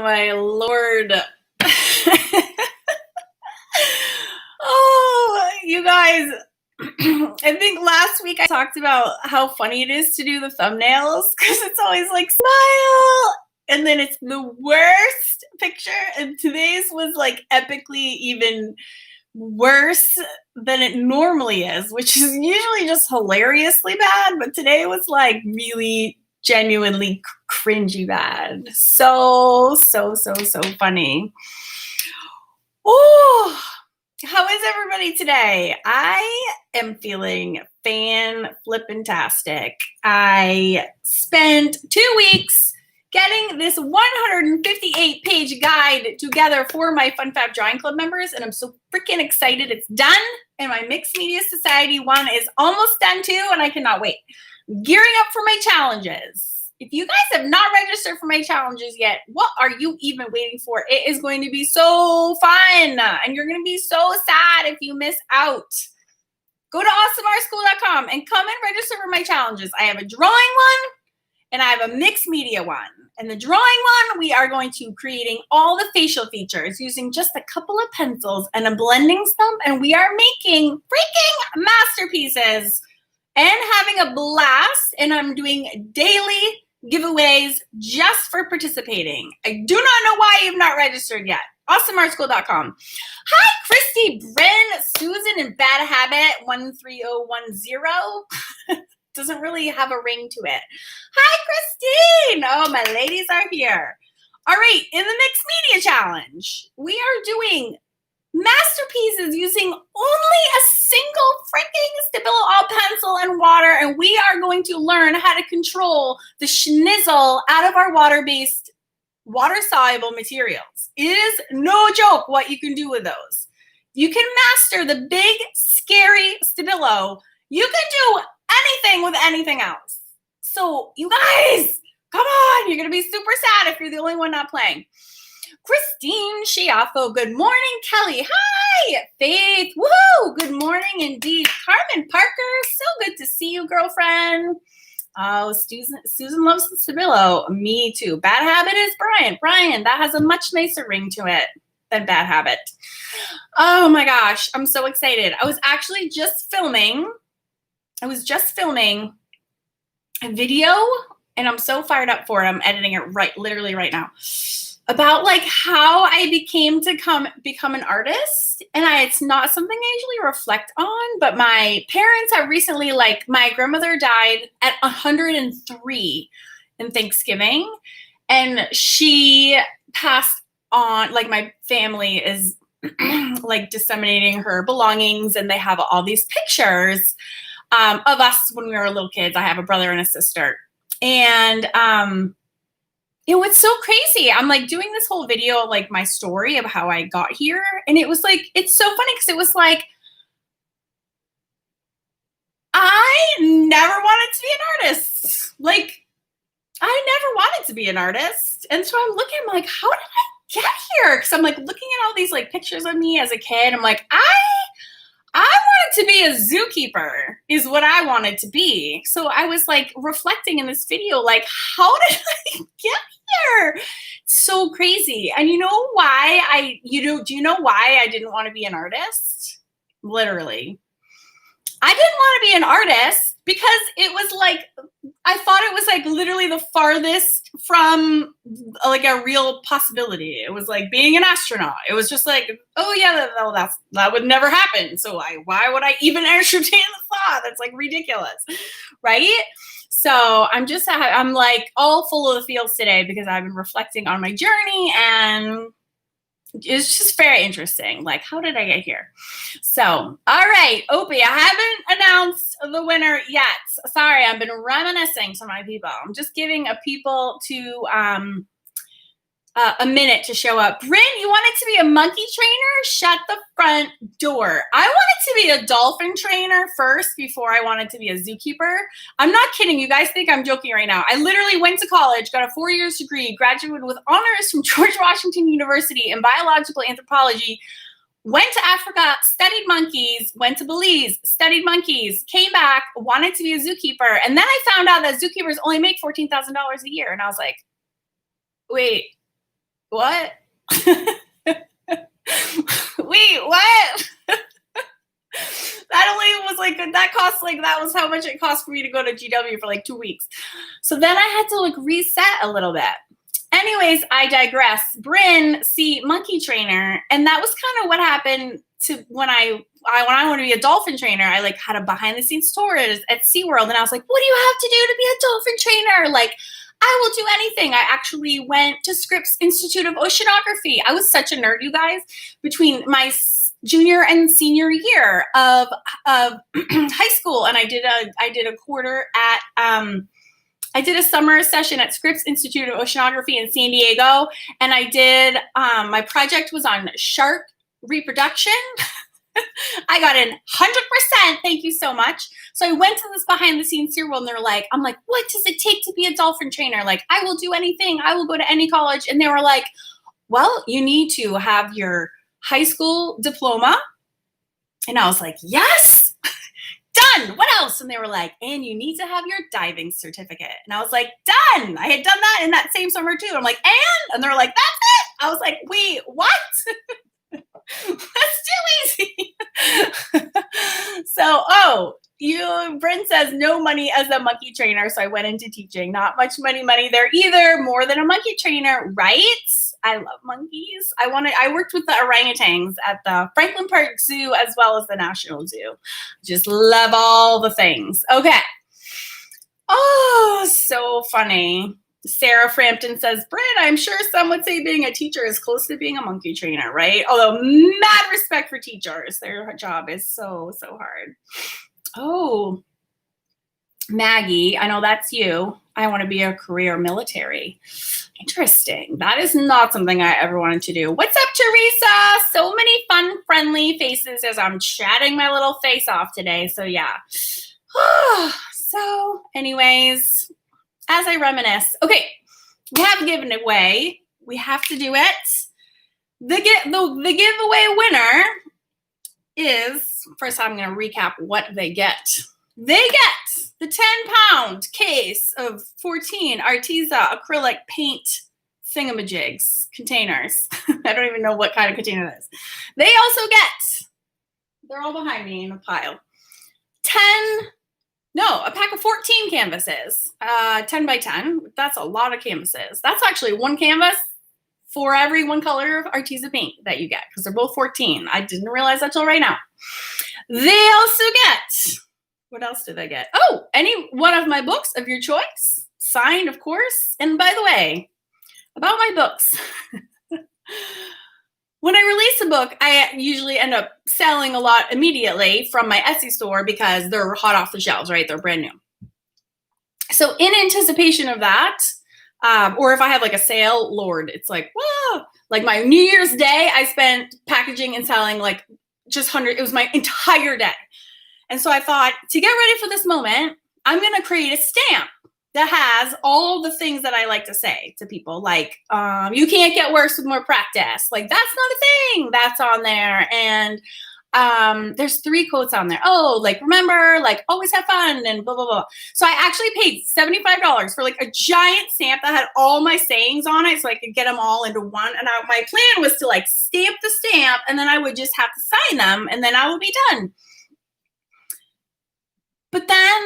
my Lord. Oh, you guys, I think last week I talked about how funny it is to do the thumbnails because it's always like smile and then it's the worst picture. And today's was like epically even worse than it normally is, which is usually just hilariously bad. But today was like really genuinely cringy bad. So funny. Oh, how is everybody today? I am feeling fan-flippin-tastic. I spent 2 weeks getting this 158-page guide together for my Fun Fab Drawing Club members, and I'm so freaking excited it's done. And my Mixed Media Society one is almost done too, and I cannot wait. Gearing up for my challenges. If you guys have not registered for my challenges yet, what are you even waiting for? It is going to be so fun, and you're going to be so sad if you miss out. Go to awesomeartschool.com and come and register for my challenges. I have a drawing one, and I have a mixed media one. And the drawing one, we are going to creating all the facial features using just a couple of pencils and a blending stump, and we are making freaking masterpieces and having a blast, and I'm doing daily giveaways just for participating. I do not know why you've not registered yet. awesomeartschool.com. Hi, Christy, Bryn, Susan, and Bad Habit 13010. Doesn't really have a ring to it. Hi, Christine. Oh, my ladies are here. All right, in the Mixed Media Challenge, we are doing masterpieces using only a single freaking Stabilo pencil and water, and we are going to learn how to control the schnizzle out of our water-based, water-soluble materials. It is no joke what you can do with those. You can master the big, scary Stabilo. You can do anything with anything else. So you guys, come on, you're going to be super sad if you're the only one not playing. Christine Schiaffo, good morning. Kelly, hi. Faith, woohoo, good morning indeed. Carmen Parker, so good to see you, girlfriend. Oh, Susan loves the Stabilo. Me too. Bad Habit is Brian. Brian, that has a much nicer ring to it than Bad Habit. Oh my gosh, I'm so excited. I was actually just filming a video, and I'm so fired up for it. I'm editing it literally right now. About like how I became an artist, and it's not something I usually reflect on, but my parents have recently, like my grandmother died at 103 in Thanksgiving, and she passed on, like my family is like disseminating her belongings, and they have all these pictures of us when we were little kids. I have a brother and a sister, and it was so crazy. I'm like doing this whole video, like my story of how I got here. And it was like, it's so funny because it was like, I never wanted to be an artist. Like, I never wanted to be an artist. And so I'm looking, I'm like, how did I get here? Because I'm like looking at all these like pictures of me as a kid. I'm like, I wanted to be a zookeeper is what I wanted to be. So I was like reflecting in this video, like, how did I get here? It's so crazy. And you know why do you know why I didn't want to be an artist? Literally. I didn't want to be an artist because it was like, I thought it was like literally the farthest from like a real possibility. It was like being an astronaut. It was just like, oh yeah, that would never happen. So why would I even entertain the thought? That's like ridiculous, right? So I'm like all full of the feels today because I've been reflecting on my journey, and it's just very interesting. Like, how did I get here? So, all right, Opie, I haven't announced the winner yet. Sorry, I've been reminiscing to my people. I'm just giving people a minute to show up. Bryn, you wanted to be a monkey trainer? Shut the front door. I wanted to be a dolphin trainer first before I wanted to be a zookeeper. I'm not kidding. You guys think I'm joking right now. I literally went to college, got a 4-year degree, graduated with honors from George Washington University in biological anthropology, went to Africa, studied monkeys, went to Belize, studied monkeys, came back, wanted to be a zookeeper. And then I found out that zookeepers only make $14,000 a year. And I was like, wait, What? Wait, what? That only was like, that cost like, that was how much it cost for me to go to GW for like 2 weeks. So then I had to like reset a little bit. Anyways, I digress. Bryn, see, monkey trainer. And that was kind of what happened to when I wanted to be a dolphin trainer. I like had a behind the scenes tour at SeaWorld. And I was like, what do you have to do to be a dolphin trainer? Like, I will do anything. I actually went to Scripps Institute of Oceanography. I was such a nerd, you guys. Between my junior and senior year of high school, and I did a quarter at I did a summer session at Scripps Institute of Oceanography in San Diego, and I did my project was on shark reproduction. I got in 100%. Thank you so much. So I went to this behind the scenes SeaWorld, and they're like, I'm like, what does it take to be a dolphin trainer? Like, I will do anything. I will go to any college. And they were like, well, you need to have your high school diploma. And I was like, yes, done. What else? And they were like, and you need to have your diving certificate. And I was like, done. I had done that in that same summer too. I'm like, and they're like, that's it. I was like, wait, what? That's too easy. So, Bryn says no money as a monkey trainer. So I went into teaching. Not much money there either. More than a monkey trainer, right? I love monkeys. I worked with the orangutans at the Franklin Park Zoo as well as the National Zoo. Just love all the things. Okay. Oh, so funny. Sarah Frampton says, Bryn, I'm sure some would say being a teacher is close to being a monkey trainer, right? Although mad respect for teachers. Their job is so, so hard. Oh, Maggie, I know that's you. I want to be a career military. Interesting. That is not something I ever wanted to do. What's up, Teresa? So many fun, friendly faces as I'm chatting my little face off today. So yeah. So anyways, as I reminisce, okay, we have a giveaway. We have to do it. The giveaway winner is, first I'm going to recap what they get. They get the 10-pound case of 14 Arteza acrylic paint thingamajigs containers. I don't even know what kind of container that is. They also get, they're all behind me in a pile, a pack of 14 canvases, 10 by 10. That's a lot of canvases. That's actually one canvas for every one color of Arteza paint that you get, because they're both 14. I didn't realize that till right now. They also get, what else do they get? Oh, any one of my books of your choice, signed, of course. And by the way, about my books, when I release a book, I usually end up selling a lot immediately from my Etsy store because they're hot off the shelves, right? They're brand new. So in anticipation of that, or if I have like a sale, Lord, it's like, whoa. Like my New Year's Day, I spent packaging and selling like just it was my entire day. And so I thought, to get ready for this moment, I'm going to create a stamp that has all the things that I like to say to people. Like, you can't get worse with more practice. Like, that's not a thing. That's on there. And there's 3 quotes on there. Oh, like, remember, like, always have fun and blah, blah, blah. So I actually paid $75 for like a giant stamp that had all my sayings on it so I could get them all into one. And my plan was to like stamp the stamp, and then I would just have to sign them, and then I would be done. But then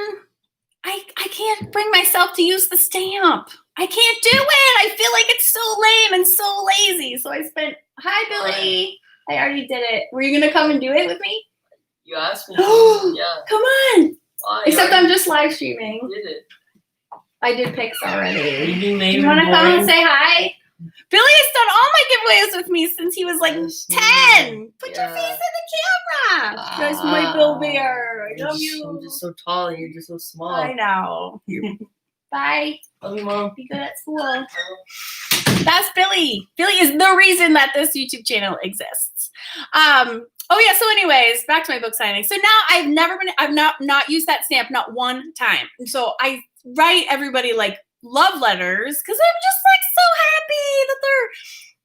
I can't bring myself to use the stamp. I can't do it. I feel like it's so lame and so lazy. So I spent, hi, Billy. I already did it. Were you going to come and do it with me? You asked me to. Yeah. Come on. Except I'm just live streaming. Did it. I did pics already. You want to come and say hi? Billy has done all my giveaways with me since he was like 10. Put your face in the camera. That's my Bill Bear. I love you. I'm just so tall and you're just so small. I know. Bye. Love you, Mom. Be good at school. That's Billy. Billy is the reason that this YouTube channel exists. Oh yeah. So anyways, back to my book signing. So now I've not used that stamp not one time. And so I write everybody like love letters because I'm just like so happy that they're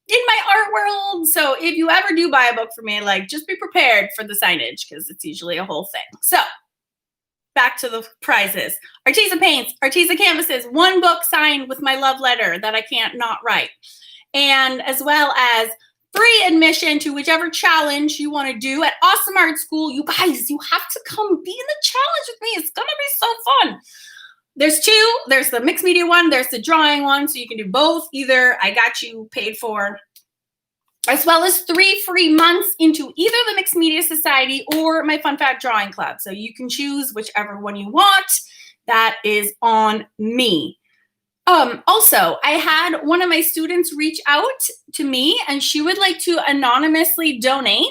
in my art world. So if you ever do buy a book for me, like just be prepared for the signage because it's usually a whole thing. So back to the prizes. Arteza paints, Arteza canvases, 1 book signed with my love letter that I can't not write. and as well as free admission to whichever challenge you want to do at Awesome Art School. You guys, you have to come be in the challenge with me. It's going to be so fun. There's two. There's the mixed media one. There's the drawing one. So you can do both. Either I got you paid for, as well as 3 free months into either the Mixed Media Society or my Fun Fact Drawing Club. So you can choose whichever one you want. That is on me. Also, I had one of my students reach out to me, and she would like to anonymously donate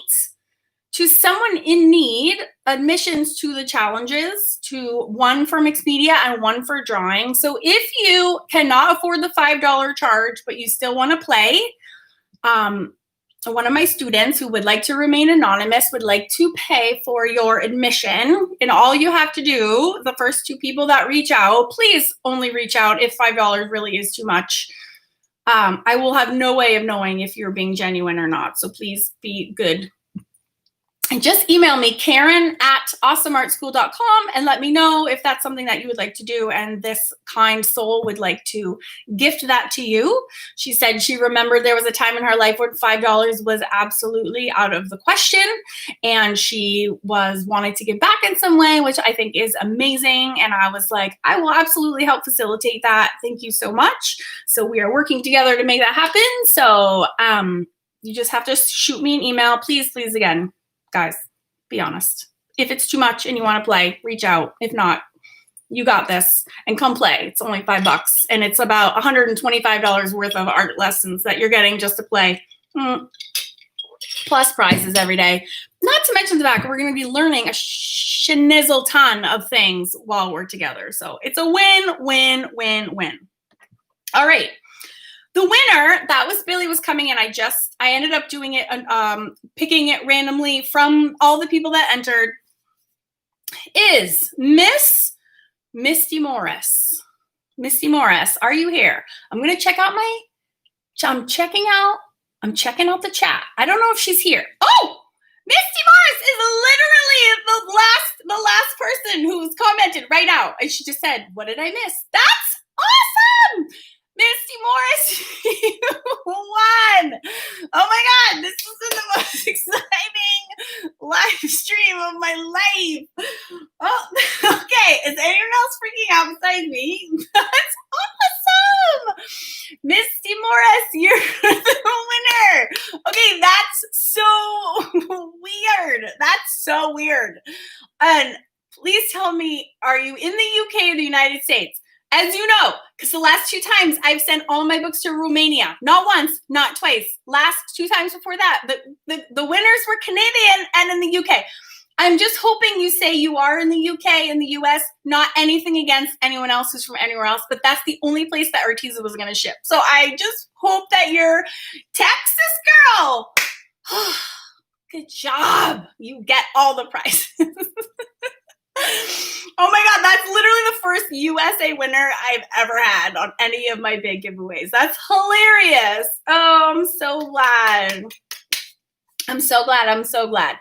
to someone in need admissions to the challenges, to one for mixed media and one for drawing. So if you cannot afford the $5 charge, but you still want to play, one of my students who would like to remain anonymous would like to pay for your admission. And all you have to do, the first 2 people that reach out, please only reach out if $5 really is too much. I will have no way of knowing if you're being genuine or not. So please be good. And just email me, Karen@awesomeartschool.com, and let me know if that's something that you would like to do. And this kind soul would like to gift that to you. She said she remembered there was a time in her life when $5 was absolutely out of the question. And she was wanting to give back in some way, which I think is amazing. And I was like, I will absolutely help facilitate that. Thank you so much. So we are working together to make that happen. So you just have to shoot me an email. Please, please, again. Guys, be honest. If it's too much and you want to play, reach out. If not, you got this and come play. It's only $5 and it's about $125 worth of art lessons that you're getting just to play. Plus prizes every day. Not to mention the fact we're going to be learning a schnizzle ton of things while we're together. So it's a win, win, win, win. All right. The winner, that was Billy was coming in. I ended up doing it, picking it randomly from all the people that entered, is Miss Misty Morris. Misty Morris, are you here? I'm going to check out I'm checking out the chat. I don't know if she's here. Oh, Misty Morris is literally the last person who's commented right now. And she just said, what did I miss? That's awesome. Misty Morris, you won. Oh my God, this has been the most exciting live stream of my life. Oh, okay. Is anyone else freaking out besides me? That's awesome. Misty Morris, you're the winner. Okay, that's so weird. That's so weird. And please tell me, are you in the UK or the United States? As you know, because the last 2 times I've sent all my books to Romania. Not once, not twice. Last 2 times before that, the winners were Canadian and in the UK. I'm just hoping you say you are in the UK and the US, not anything against anyone else who's from anywhere else, but that's the only place that Arteza was going to ship. So I just hope that you're Texas girl. Good job. You get all the prizes. Oh my God, that's literally the first USA winner I've ever had on any of my big giveaways. That's hilarious. Oh, I'm so glad. I'm so glad. I'm so glad.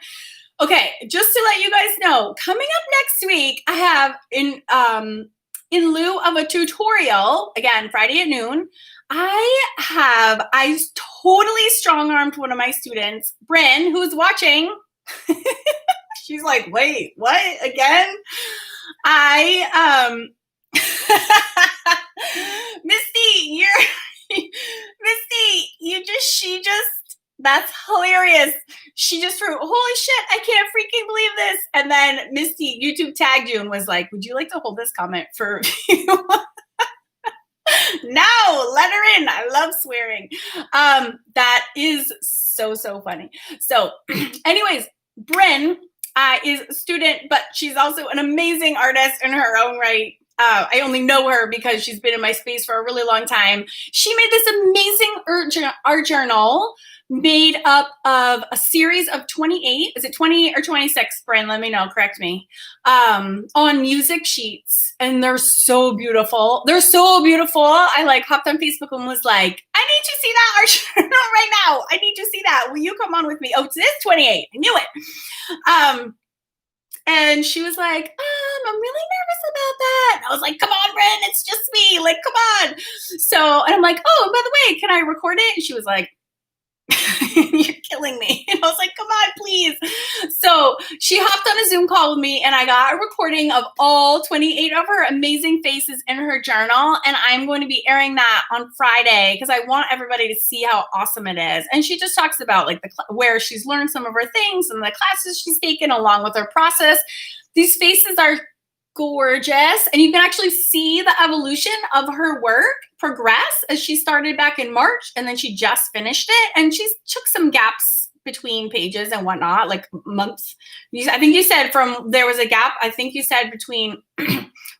Okay, just to let you guys know, coming up next week, I have in lieu of a tutorial, again, Friday at noon, I totally strong-armed one of my students, Bryn, who's watching. She's like, wait, what? Again? Misty, that's hilarious. She just wrote, holy shit, I can't freaking believe this. And then Misty, YouTube tagged you and was like, would you like to hold this comment for you? No, let her in. I love swearing. That is so funny. So anyways, Bryn is a student, but she's also an amazing artist in her own right. I only know her because she's been in my space for a really long time. She made this amazing art journal made up of a series of 28. Is it 20 or 26, Bryn? Let me know. Correct me. On music sheets. And they're so beautiful. They're so beautiful. I hopped on Facebook and was like, I need to see that art journal right now. I need to see that. Will you come on with me? Oh, it is 28. I knew it. And she was like, I'm really nervous about that. And I was like, come on, Ren, it's just me. Like, come on. So, and I'm like, oh, and by the way, can I record it? And she was like, you're killing me. And I was like, come on, please. So she hopped on a Zoom call with me and I got a recording of all 28 of her amazing faces in her journal. And I'm going to be airing that on Friday because I want everybody to see how awesome it is. And she just talks about like where she's learned some of her things and the classes she's taken along with her process. These faces are gorgeous. And you can actually see the evolution of her work progress as she started back in March and then she just finished it. And she took some gaps between pages and whatnot, like months. I think you said there was a gap. I think you said between,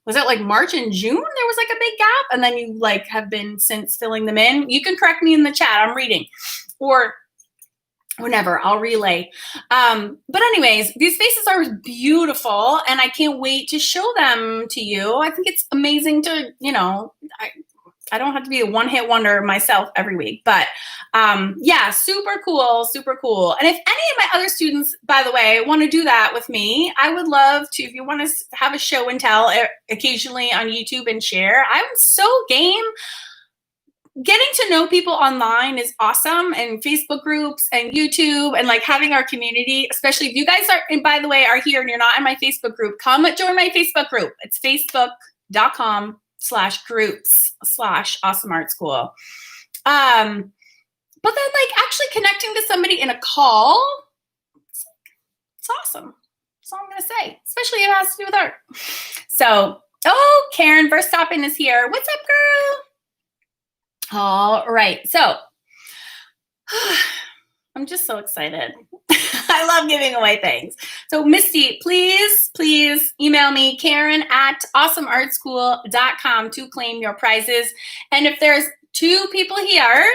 was it like March and June? There was like a big gap. And then you like have been since filling them in. You can correct me in the chat. I'm reading. Or whenever, I'll relay. But anyways, these faces are beautiful and I can't wait to show them to you. I think it's amazing to, I don't have to be a one-hit wonder myself every week, but yeah, super cool, super cool. And if any of my other students, by the way, want to do that with me, I would love to, if you want to have a show and tell occasionally on YouTube and share, I'm so game. Getting to know people online is awesome, and Facebook groups and YouTube and like having our community, especially if you guys are, and by the way, are here and you're not in my Facebook group, come join my Facebook group. It's facebook.com/groups/Awesome Art School. But then like actually connecting to somebody in a call, it's awesome. That's all I'm going to say, especially if it has to do with art. So, oh, Karen Verstappen is here. What's up, girl? All right. So I'm just so excited. I love giving away things. So Misty, please email me, Karen@awesomeartschool.com to claim your prizes. And if there's 2 people here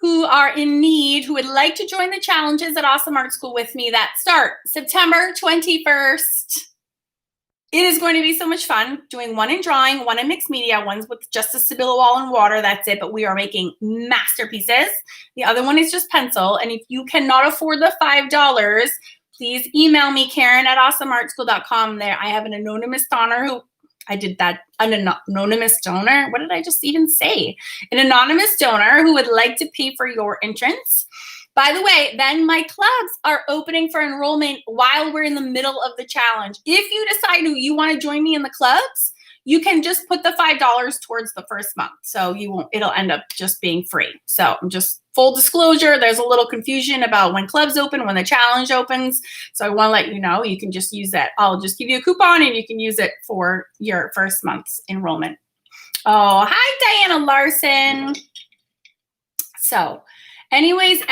who are in need, who would like to join the challenges at Awesome Art School with me that start September 21st, it is going to be so much fun doing one in drawing, one in mixed media, one's with just a Sibylla wall and water. That's it. But we are making masterpieces. The other one is just pencil. And if you cannot afford the $5, please email me, Karen@awesomeartschool.com. There, I have an anonymous donor who an anonymous donor. What did I just even say? An anonymous donor who would like to pay for your entrance. By the way, then my clubs are opening for enrollment while we're in the middle of the challenge. If you decide you want to join me in the clubs, you can just put the $5 towards the first month. So it'll end up just being free. So just full disclosure, there's a little confusion about when clubs open, when the challenge opens. So I want to let you know, you can just use that. I'll just give you a coupon and you can use it for your first month's enrollment. Oh, hi, Diana Larson. So anyways,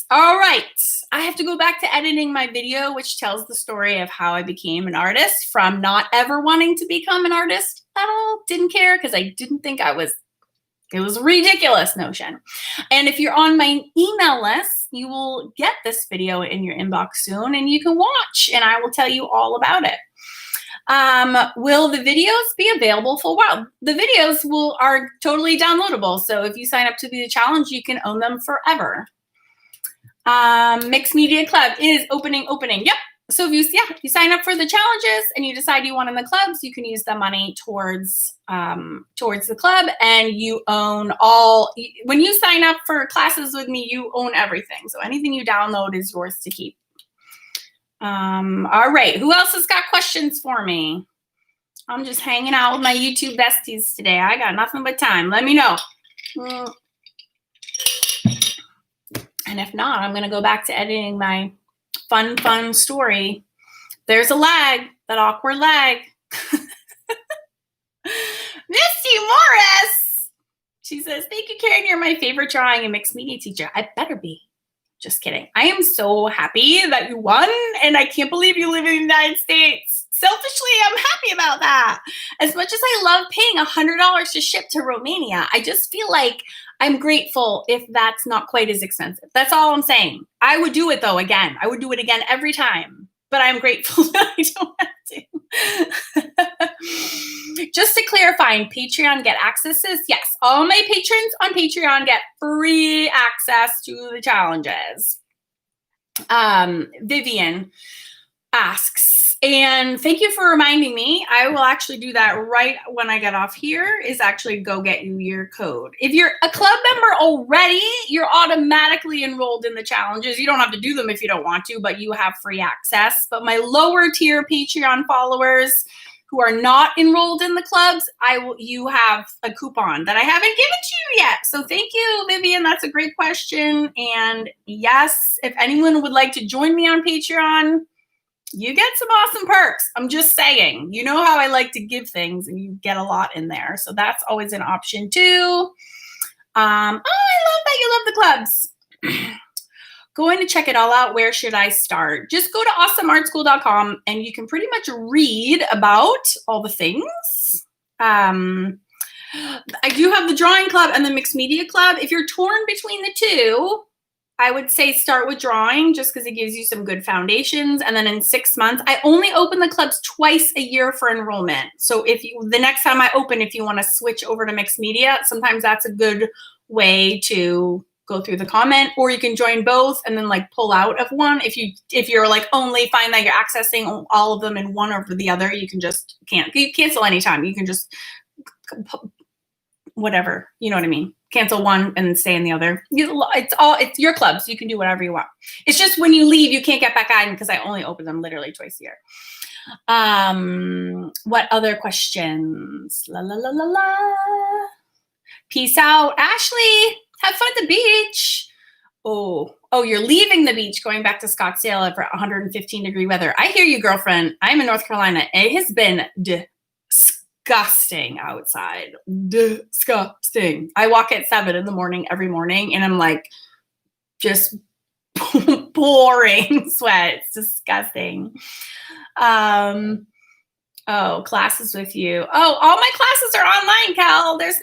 all right. I have to go back to editing my video, which tells the story of how I became an artist from not ever wanting to become an artist at all. Didn't care because I didn't think it was a ridiculous notion. And if you're on my email list, you will get this video in your inbox soon and you can watch and I will tell you all about it. Will the videos be available for a while? The videos are totally downloadable. So if you sign up to the challenge, you can own them forever. Mixed Media Club is opening. Yep. So if you sign up for the challenges and you decide you want in the clubs, you can use the money towards the club and you own when you sign up for classes with me, you own everything. So anything you download is yours to keep. All right. Who else has got questions for me? I'm just hanging out with my YouTube besties today. I got nothing but time. Let me know. And if not, I'm going to go back to editing my fun story. There's a lag, that awkward lag. Misty Morris. She says, thank you, Karen. You're my favorite drawing and mixed media teacher. I better be. Just kidding. I am so happy that you won, and I can't believe you live in the United States. Selfishly, I'm happy about that. As much as I love paying $100 to ship to Romania, I just feel like I'm grateful if that's not quite as expensive. That's all I'm saying. I would do it, though, again. I would do it again every time. But I'm grateful that I don't have to. Just to clarify, in Patreon get accesses. Yes, all my patrons on Patreon get free access to the challenges. Vivian asks, And thank you for reminding me. I will actually do that right when I get off here, is actually go get you your code. If you're a club member already, you're automatically enrolled in the challenges. You don't have to do them if you don't want to, but you have free access. But my lower tier Patreon followers who are not enrolled in the clubs, you have a coupon that I haven't given to you yet. So thank you, Vivian. That's a great question. And yes, if anyone would like to join me on Patreon, you get some awesome perks. I'm just saying, you know how I like to give things and you get a lot in there. So that's always an option too. I love that you love the clubs. Going to check it all out. Where should I start? Just go to awesomeartschool.com and you can pretty much read about all the things. I do have the drawing club and the mixed media club. If you're torn between the two, I would say start with drawing just because it gives you some good foundations. And then in 6 months, I only open the clubs twice a year for enrollment. So the next time I open, if you want to switch over to mixed media, sometimes that's a good way to go through the comment, or you can join both and then like pull out of one. If you're like only find that you're accessing all of them in one over the other, you cancel anytime. You can just whatever, you know what I mean? Cancel one and stay in the other. It's your clubs. You can do whatever you want. It's just when you leave, you can't get back on because I only open them literally twice a year. What other questions? La la la la la. Peace out. Ashley, have fun at the beach. Oh, you're leaving the beach, going back to Scottsdale for 115-degree weather. I hear you, girlfriend. I'm in North Carolina. It has been disgusting outside. Disgusting. I walk at 7 in the morning every morning and I'm like just pouring sweat. It's disgusting. Classes with you. All my classes are online, Cal. There's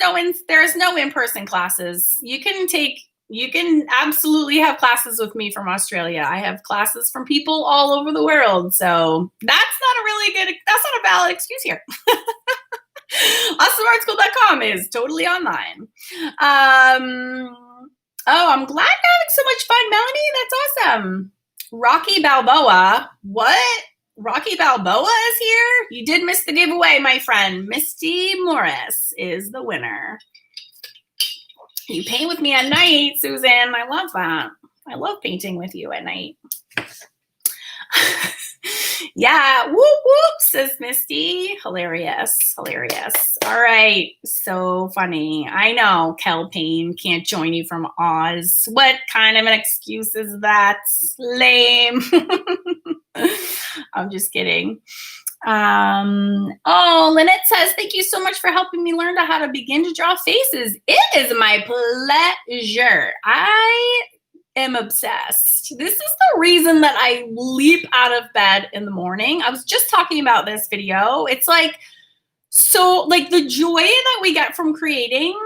no in-person classes. You can absolutely have classes with me from Australia. I have classes from people all over the world. So that's not a valid excuse here. awesomeartschool.com is totally online. I'm glad you're having so much fun, Melanie. That's awesome. Rocky Balboa. What? Rocky Balboa is here? You did miss the giveaway, my friend. Misty Morris is the winner. You paint with me at night, Susan. I love that. I love painting with you at night. Yeah, whoop whoop, says Misty. Hilarious. All right, so funny. I know Kel Payne can't join you from Oz. What kind of an excuse is that? Lame. I'm just kidding. Lynette says, thank you so much for helping me learn how to begin to draw faces. It is my pleasure. I am obsessed. This is the reason that I leap out of bed in the morning. I was just talking about this video. It's like, so like the joy that we get from creating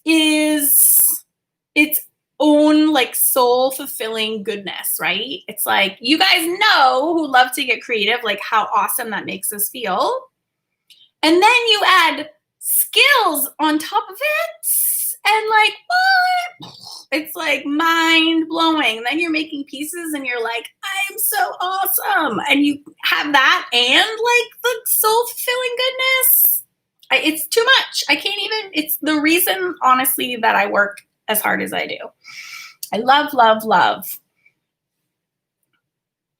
is its own like soul fulfilling goodness, right? It's like, you guys know who love to get creative, like how awesome that makes us feel. And then you add skills on top of it and like, what? It's like mind blowing. And then you're making pieces and you're like, I am so awesome. And you have that and like the soul fulfilling goodness. It's too much. I can't even, it's the reason, honestly, that I work as hard as I do. I love, love, love.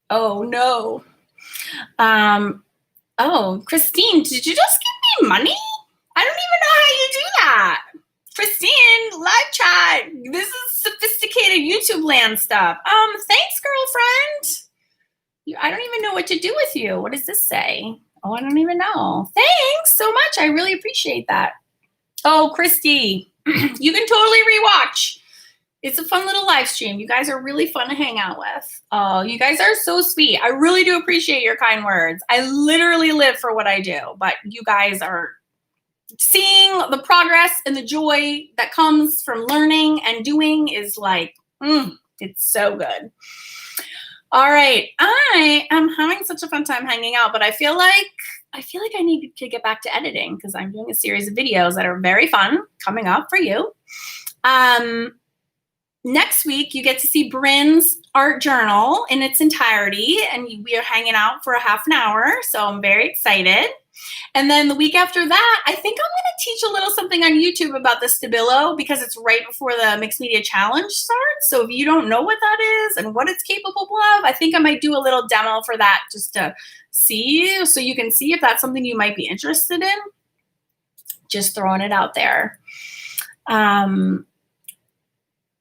Oh, no. Christine, did you just give me money? I don't even know how you do that. Christine, live chat. This is sophisticated YouTube land stuff. Thanks, girlfriend. I don't even know what to do with you. What does this say? Oh, I don't even know. Thanks so much. I really appreciate that. Oh, Christy, you can totally rewatch. It's a fun little live stream. You guys are really fun to hang out with. Oh, you guys are so sweet. I really do appreciate your kind words. I literally live for what I do, but you guys are seeing the progress and the joy that comes from learning and doing is like, it's so good. All right. I am having such a fun time hanging out, but I feel like I need to get back to editing because I'm doing a series of videos that are very fun coming up for you. next week, you get to see Bryn's art journal in its entirety, and we are hanging out for a half an hour, so I'm very excited. And then the week after that, I think I'm going to teach a little something on YouTube about the Stabilo because it's right before the Mixed Media Challenge starts. So if you don't know what that is and what it's capable of, I think I might do a little demo for that just to see, so you can see if that's something you might be interested in. Just throwing it out there.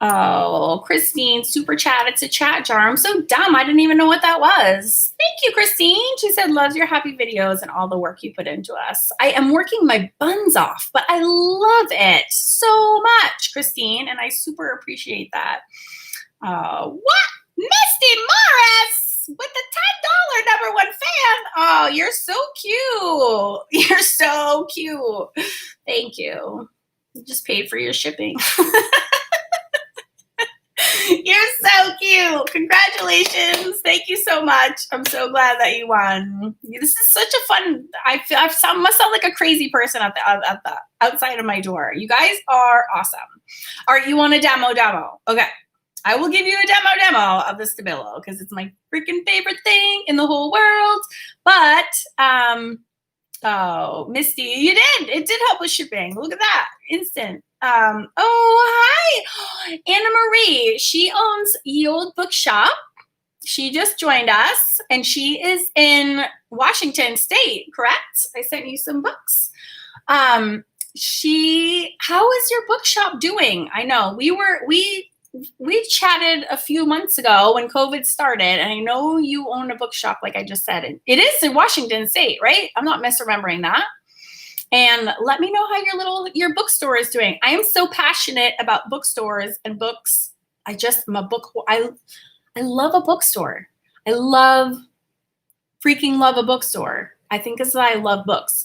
Oh, Christine, super chat. It's a chat jar. I'm so dumb. I didn't even know what that was. Thank you, Christine. She said, loves your happy videos and all the work you put into us. I am working my buns off, but I love it so much, Christine, and I super appreciate that. What? Misty Morris with the $10 #1 fan. Oh, you're so cute. You're so cute. Thank you. You just paid for your shipping. You're so cute. Congratulations. Thank you so much. I'm so glad that you won. This is such a fun, I must sound like a crazy person at the outside of my door. You guys are awesome. All right, you want a demo? Okay. I will give you a demo of the Stabilo because it's my freaking favorite thing in the whole world. But, oh, Misty, you did. It did help with shipping. Look at that. Instant. Oh, hi. Anna Marie. She owns Ye Old Bookshop. She just joined us, and she is in Washington State, correct? I sent you some books. How is your bookshop doing? I know we chatted a few months ago when COVID started, and I know you own a bookshop, like I just said. It is in Washington State, right? I'm not misremembering that. And let me know how your bookstore is doing. I am so passionate about bookstores and books. I love a bookstore. I freaking love a bookstore. I think it's that I love books.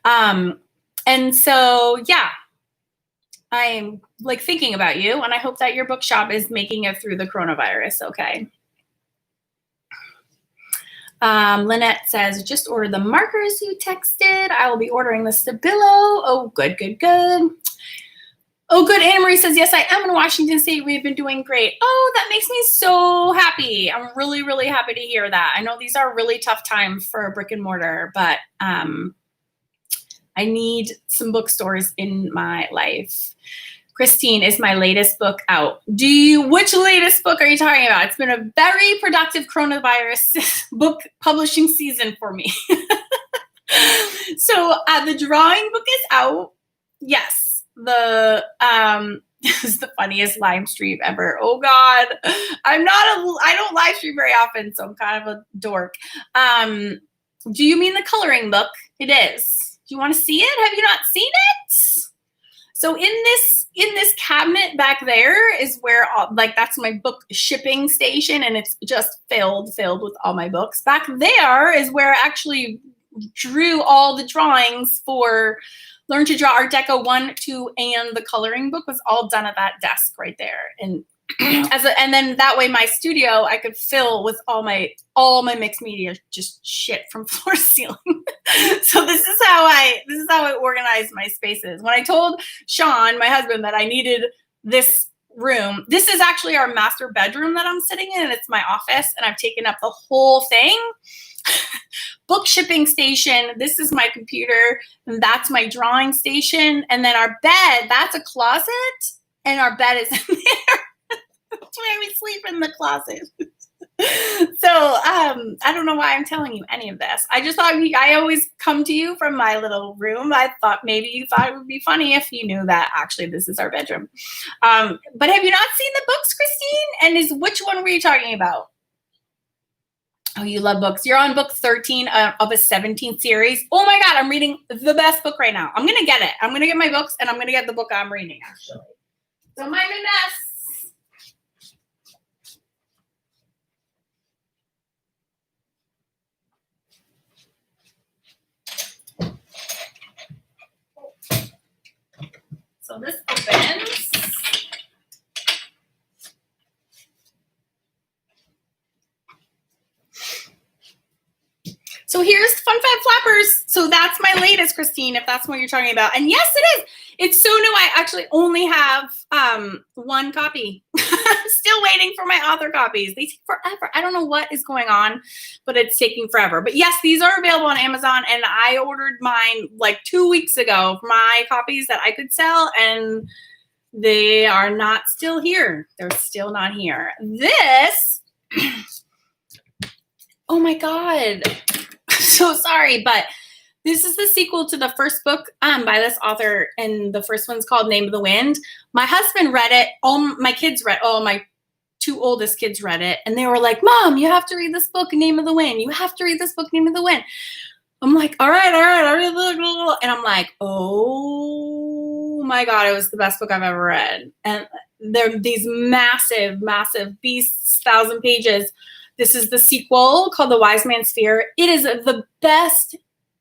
And so, yeah. I'm like thinking about you, and I hope that your bookshop is making it through the coronavirus. Okay. Lynette says, just order the markers you texted. I will be ordering the Stabilo. Oh, good. Oh, good. Anna Marie says, yes, I am in Washington State. We've been doing great. Oh, that makes me so happy. I'm really, really happy to hear that. I know these are really tough times for brick and mortar, but I need some bookstores in my life. Christine, is my latest book out? Which latest book are you talking about? It's been a very productive coronavirus book publishing season for me. So the drawing book is out. Yes. This is the funniest live stream ever. Oh God. I don't live stream very often, so I'm kind of a dork. Do you mean the coloring book? It is. Do you want to see it? Have you not seen it? So in this cabinet back there is where that's my book shipping station, and it's just filled with all my books. Back there is where I actually drew all the drawings for Learn to Draw Art Deco 1, 2, and the coloring book was all done at that desk right there. And and then that way my studio I could fill with all my mixed media, just shit from floor to ceiling. So this is how I organize my spaces. When I told Sean, my husband, that I needed this room, this is actually our master bedroom that I'm sitting in, and it's my office, and I've taken up the whole thing. Book shipping station, this is my computer, and that's my drawing station, and then our bed, that's a closet, and our bed is in there. That's why we sleep in the closet. So I don't know why I'm telling you any of this. I just thought I always come to you from my little room. I thought maybe you thought it would be funny if you knew that actually this is our bedroom. But have you not seen the books, Christine? And which one were you talking about? Oh, you love books. You're on book 13 of a 17th series. Oh my God, I'm reading the best book right now. I'm going to get it. I'm going to get my books, and I'm going to get the book I'm reading, actually. So my goodness. So this opens. So here's Fun Fab Flappers. So that's my latest, Christine, if that's what you're talking about. And yes, it is. It's so new. I actually only have one copy. I'm still waiting for my author copies. They take forever. I don't know what is going on, but it's taking forever. But yes, these are available on Amazon, and I ordered mine like 2 weeks ago for my copies that I could sell, and they are not still here. They're still not here. This, oh my God. So sorry, but this is the sequel to the first book by this author, and the first one's called Name of the Wind. My husband read it. All my kids read. Oh, my 2 oldest kids read it, and they were like, "Mom, you have to read this book, Name of the Wind. You have to read this book, Name of the Wind." I'm like, all right. I read it, and I'm like, oh my God, it was the best book I've ever read. And they're these massive, massive beasts, 1,000 pages. This is the sequel called The Wise Man's Fear. It is the best,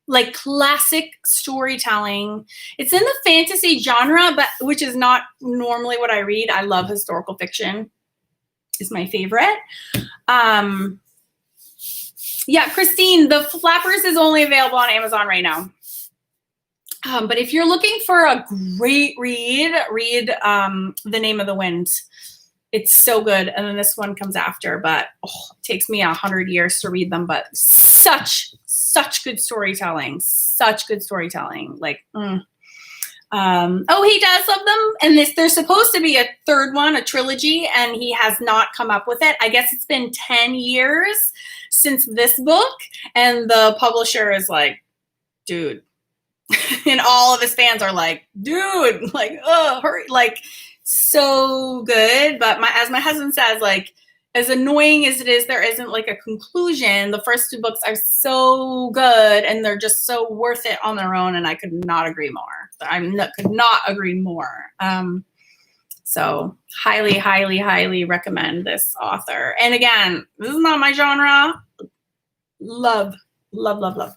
like, classic storytelling. It's in the fantasy genre, but which is not normally what I read. I love historical fiction. It's my favorite. Yeah, Christine, The Flappers is only available on Amazon right now. But if you're looking for a great read, read The Name of the Wind. It's so good. And then this one comes after, but it takes me 100 years to read them, but such good storytelling. Such good storytelling. Like, oh, he does love them. And there's supposed to be a third one, a trilogy, and he has not come up with it. I guess it's been 10 years since this book, and the publisher is like, dude. And all of his fans are like, dude, like, oh, hurry, like, so good. But as my husband says, like, as annoying as it is, there isn't like a conclusion. The first 2 books are so good, and they're just so worth it on their own, and I could not agree more. Could not agree more. So highly, highly, highly recommend this author. And again, this is not my genre. Love, love, love, love.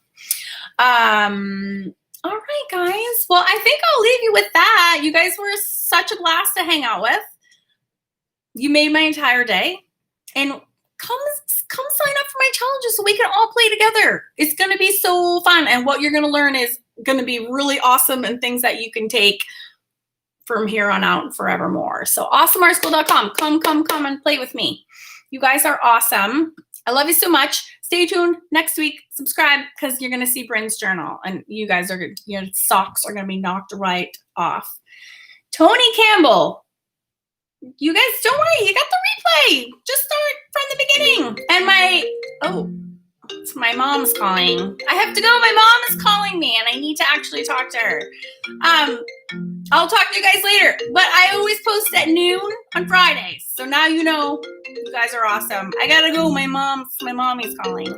All right, guys. Well, I think I'll leave you with that. You guys were such a blast to hang out with. You made my entire day. And come sign up for my challenges so we can all play together. It's going to be so fun. And what you're going to learn is going to be really awesome, and things that you can take from here on out and forevermore. So awesomeartschool.com. Come and play with me. You guys are awesome. I love you so much. Stay tuned next week. Subscribe, because you're going to see Bryn's journal, and you guys are, your socks are going to be knocked right off. Tony Campbell. You guys, don't worry. You got the replay. Just start from the beginning. And my mom's calling. I have to go. My mom is calling me, and I need to actually talk to her. I'll talk to you guys later. But I always post at noon on Fridays. So now you know. You guys are awesome. I gotta go. My mommy's calling.